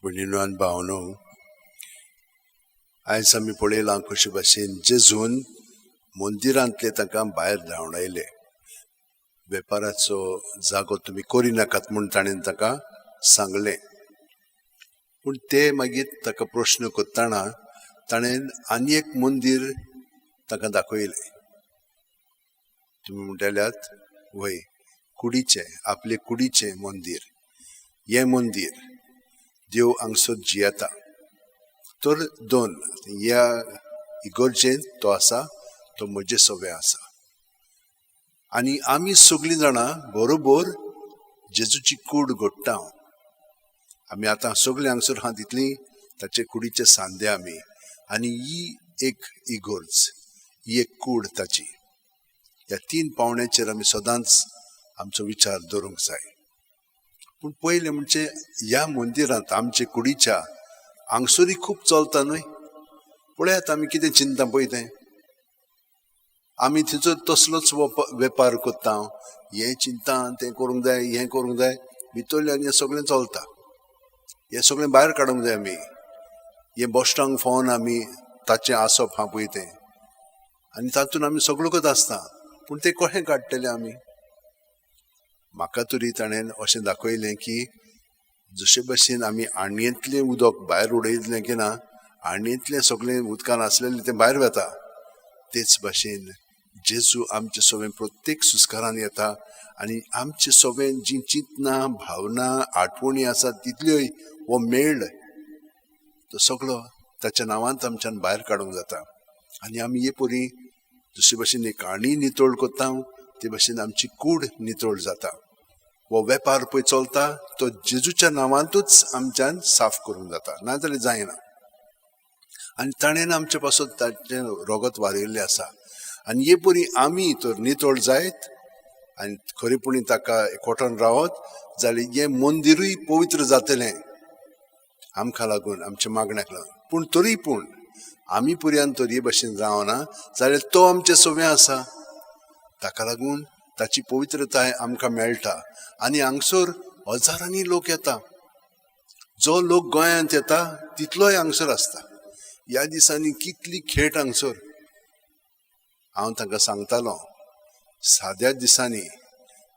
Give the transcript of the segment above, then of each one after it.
भयणीनो आनी भावनो, आयज आमी पळयलां कशे भाशेन जेजून मंदिरांतले तांकां भायर धांवडायले. वेपाराचो जागो तुमी करिनाकात म्हूण ताणें ताका सांगलें. पूण ते मागीर ताका प्रश्न करतना ताणें आनी एक मंदीर ताका दाखयलें. तुमी म्हणटाल्यात वय कुडीचें, आपले कुडीचें मंदीर. हें मंदीर देव हांगसर जियेता. तर दोन, ह्या इगर्जेंत तो आसा, तो म्हजे सोबे आसा. आनी आमी सगळीं जाणां बरोबर जेजूची कूड घडटा. आमी आतां सगळीं हांगसर आहा तितलीं ताचे कुडीचे सांदे आमी. आनी ही एक इगोर्ज, ही एक कूड ताची. ह्या तीन पावण्याचेर आमी सदांच आमचो विचार दवरूंक जाय. पूण पयलें म्हणजे ह्या मंदिरांत आमचे कुडीच्या हांगसरूय खूब चलता न्हय. पळयात आमी कितें चिंता पळय तें. आमी थंयसर तसलोच वेपार करता. हें चिंता, तें करूंक जाय, हें करूंक जाय. भितरल्यान हें सगळें चलता. हें सगळें भायर काडूंक जाय आमी. हें बश्टांक फोन आमी ताचें आसप हा पळय तें. आनी तातूंत आमी सगळोकच आसता. पूण तें कशें काडटले आमी? म्हाका तरी ताणें अशें दाखयलें की जशे भशेन आमी आणयेंतलें उदक भायर उडयतलें की ना, आणयेंतलें सगळें उदकान आसलेलें तें भायर वता. तेच भाशेन जेजू आमचे सगळें प्रत्येक सुस्कारान येता. आनी आमचे सगळें जी चिंतना, भावना, आठवणी आसात तितल्योय हो मेळ तो सगळो ताच्या नांवांत आमच्यान भायर काडूंक जाता. आनी आमी हे परी जशे भशेन एक आणी नितळ करता ते भशेन आमची कूड नितळ जाता. हो वेपार पळय चलता तो जेजूच्या नांवांतूच आमच्यान साफ करूंक जाता, नाजाल्यार जायना. आनी ताणेन आमचे पासून ताचें रगत वारयल्लें आसा. आनी हे परी आमी तर नितळ जायत आनी खरेपणी ताका एकवटान रावत जाल्यार हें मंदिरूय पवित्र जातलें आमकां लागून, आमच्या मागण्याक लागून. पूण तरी पूण आमी पर्यंत तर हे भशेन रावना जाल्यार तो आमचे सोबे आसा. ताका लागून ताची पवित्रताय आमकां मेळटा. आनी हांगसर हजारांनी लोक येता. जो लोक गोंयांत येता तितलोय हांगसर आसता. ह्या दिसांनी कितली खेट हांगसर. हांव तांकां सांगतालों, साद्या दिसांनी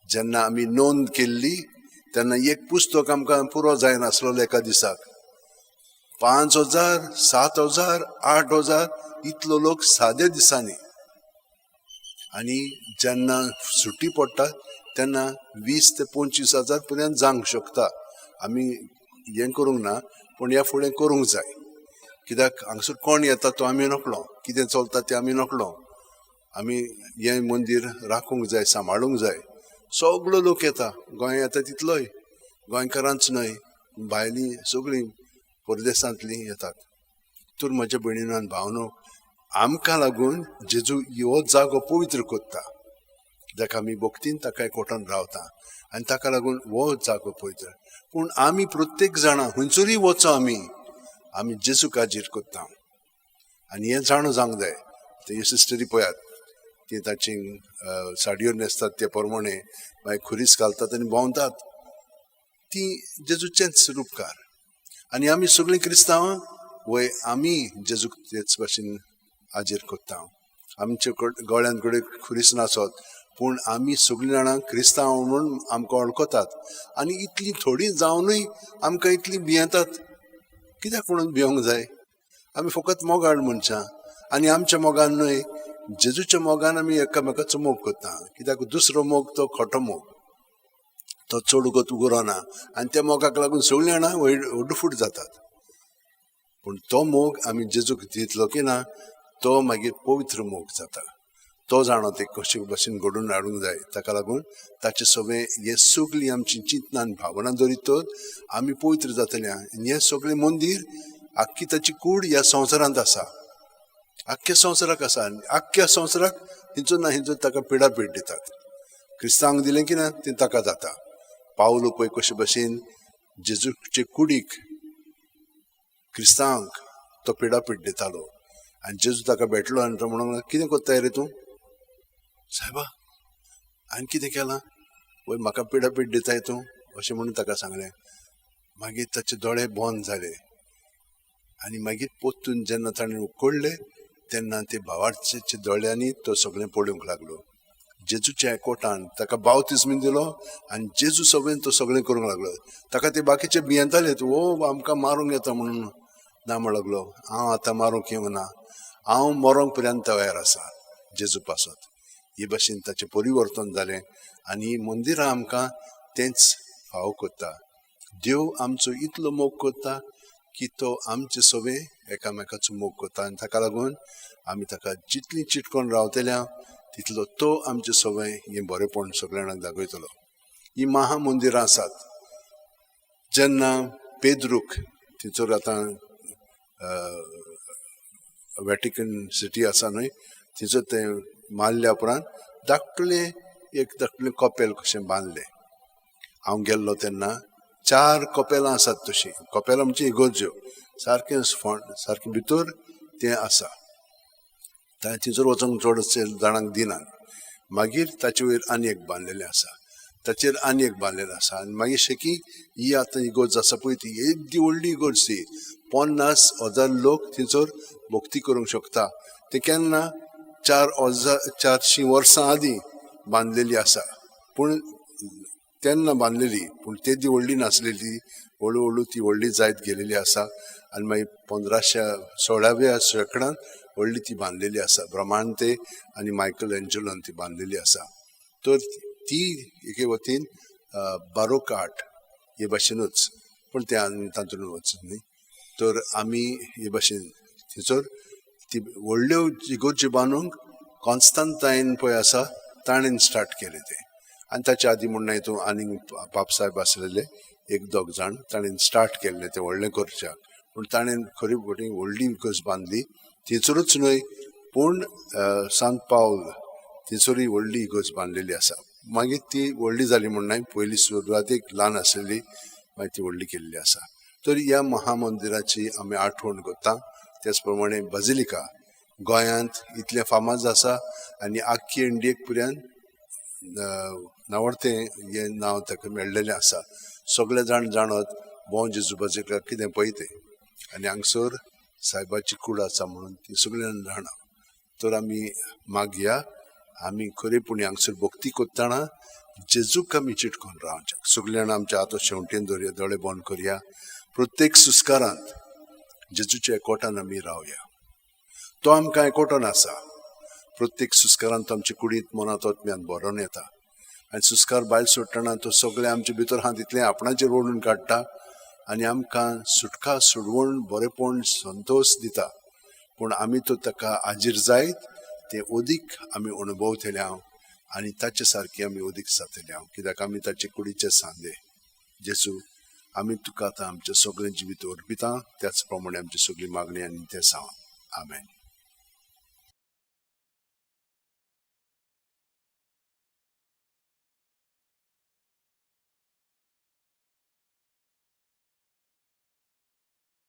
जेन्ना आमी नोंद केल्ली तेन्ना एक पुस्तक आमकां पुरो जायनासलो एका दिसाक. 5,000, 7,000, 8,000 इतलो लोक साद्या दिसांनी. आनी जेन्ना सुटी पडटा तेन्ना 20,000 ते 25,000 पर्यंत जावंक शकता. आमी हें करूंक ना, पूण ह्या फुडें करूंक जाय. कित्याक हांगसर कोण येता तो आमी नकळो, कितें चलता तें आमी नकळो. आमी हें मंदीर राखूंक जाय, सांबाळूंक जाय. सगळो लोक येता, गोंया येता तितलोय, गोंयकारांच न्हय, भायलीं सगळीं परदेसांतलीं येतात. तर म्हज्या भयणीनो आनी भावनो, आमकां लागून जेजू हो जागो पवित्र करता. जाका आमी भक्तीन ताका एकवटान रावता आनी ताका लागून हो जागो पवित्र. पूण आमी प्रत्येक जाणां खंयसरूय वचो आमी जेजू काजीर करता. आनी हें जाणो जावंक जाय. ते सिस्टरी पळयात, ती ताची साडयो न्हेसतात ते प्रमाणे मागीर खुरीस घालतात आनी भोंवतात. ती जेजूचेंच रूपकार. आनी आमी सगळीं क्रिस्तांवां वय आमी जेजूक तेच भाशेन हाजीर करता. आमचे गळ्यान कडेन खुरीस नासत, पूण आमी सगळीं जाणां क्रिस्तांव म्हणून आमकां वळखतात. आनी इतली थोडी जावनूय आमकां इतली भियेतात. कित्याक म्हणून भिवंक जाय? आमी फकत मोगाळ मनशां. आनी आमच्या मोगान न्हय, जेजूच्या मोगान आमी एकामेकाचो मोग करता. कित्याक दुसरो मोग तो खोटो मोग, तो चड वगत उगो ना. आनी त्या मोगाक लागून सगळीं जाणां ओड्डफूट जातात. पूण तो मोग आमी जेजूक दितलो की ना, तो मागीर पवित्र मोग जाता. तो जाणो ते कशे भशेन घडोवन हाडूंक जाय. ताका लागून ताचे सगळें हे सगळीं आमची चिंतना आनी भावना धरीत तर आमी पवित्र जातले. आनी हें सगळें मंदीर आख्खी ताची कूड ह्या संवसारांत आसा, आख्ख्या संवसाराक आसा. आख्ख्या संवसाराक हिंचो ना हिंचो ताका पिडापीड दितात. क्रिस्तांवांक दिलें की ना तें ताका जाता. पावलो पळय कशे भशेन जेजूचे कुडीक क्रिस्तांवांक तो पिडापीड दितालो. आनी जेजू ताका भेटलो आनी तो म्हणूंक लागलो, कितें कोत्ताय रे तूं? सायबा आनी कितें केलां? वय म्हाका पिडापीड दिताय तूं? अशें म्हणून ताका सांगलें. मागीर ताचे दोळे बंद जाले आनी मागीर पोत्तून जेन्ना ताणें उकडले तेन्ना ते भावार्थाच्या दोळ्यांनी तो सगळें पळोवंक लागलो. जेजूच्या एकवटान ताका बावतिस्म दिलो आनी जेजू सगळें तो सगळें करूंक लागलो. ताका ते बाकीचे भियेंताले आमकां मारूंक येता म्हणून ना म्हणूंक लागलो हांव आतां मारूंक येवना, हांव मरोंक पर्यंत तयार आसा जेजू पासत. हे भाशेन ताचें परिवर्तन जालें आनी मंदिरां आमकां तेंच फाव कोत्ता. देव आमचो इतलो मोग कोत्ता की तो आमचे सगळे एकामेकाचो मोग कोत्ता आनी ताका लागून आमी ताका जितली चिटकोन रावतल्या तितलो तो आमचे सगळे हें बरेंपण सगळ्या जाणांक दाखयतलो. ही महामंदिरां आसात. जेन्ना पेद्रूक थंयसर आतां वॅटिकन सिटी आसा न्हय थंयसर तें मारल्या उपरांत धाकटुलें कपेल कशें बांदलें. हांव गेल्लो तेन्ना 4 कपेलां आसात तशीं. कपेलां म्हणजे इगोर्ज्यो सारकें भितर तें आसा. थंयसर वचोंक चडशे जाणांक दिनात. मागीर ताचे वयर आनी एक बांदलेलें आसा, ताचेर आनी एक बांदलेलें आसा आनी मागीर शेकी ही आतां इगोर्ज आसा पळय ती येदी व्हडली इगोर्ज ती 50,000 लोक थंयसर भक्ती करूंक शकता. ते केन्ना 400 वर्सां आदीं बांदलेली आसा पूण तेन्ना बांदलेली पूण तेदी व्हडली नासलेली. हळू हळू ती व्हडली जायत गेलेली आसा आनी मागीर 1516व्या शेकड्यांत व्हडली ती बांदलेली आसा. ब्रह्मांते आनी मायकल एंजलोन ती बांदलेली आसा. तर ती एके वतीन बारोक आर्ट हे भाशेनूच पूण ते आमी तातूंत वचत न्ही. तर आमी हे भाशेन थंयसर ती व्हडल्यो इगोर्ज्यो बांदूंक कॉन्स्टंटायन पळय आसा ताणें स्टार्ट केलें तें आनी ताच्या आदीं म्हण हितून आनीक पापसाहेब आसलेले 1-2 जाण ताणें स्टार्ट केल्लें तें व्हडलें करच्याक. पूण ताणें खरी व्हडली इगोर्ज बांदली. थंयसरूच न्हय पूण सांत पावल थंयसरूय व्हडली इगोर्ज बांदलेली आसा. मागीर ती व्हडली जाली म्हण न्हय पयली सुरवातेक ल्हान आसलेली मागीर ती व्हडली केल्ली आसा. तर ह्या महामंदिराची आमी आठवण करता. त्याच प्रमाणे बाजिलिका गोंयांत इतलें फामाद आसा आनी आख्खी इंडियेक पर्यंत नांवडतें हें नांव ताका मेळ्ळेलें आसा. सगळे जाण जाणत जेजू बाजिलिका कितें पळय तें आनी हांगसर सायबाची कूड आसा म्हणून ती सगळे जाण जाणा. तर आमी मागया आमी खरेपणी हांगसर भक्ती करतना जेजूक आमी चिटकोन रावचें. सगळे जाण आमच्या हात शेवटेन दवरया, दोळे बंद करया. प्रत्येक सुस्कारांत जेजूच्या एकवटान आमी रावया. तो आमकां एकवटन आसा. प्रत्येक सुस्कारांत आमचे कुडींत मनांत आत्म्यान भरोन येता आनी सुस्कार भायर सोडटना तो सगळे आमचे भितर आहा तितलें आपणाचेर ओडून काडटा आनी आमकां सुटका सोडवण बरेपण संतोश दिता. पूण आमी तो ताका हाजीर जायत तें ओदीक आमी अणभवतले आनी ताचे सारकी आमी ओदीक जातले कित्याक आमी ताचे कुडीचे सांदे. जेजू आमी तुका आतां आमचें सगळें जिवीत अर्पिता. त्याच प्रमाणे आमची सगळी मागणी आनी तें सांग. आमेन.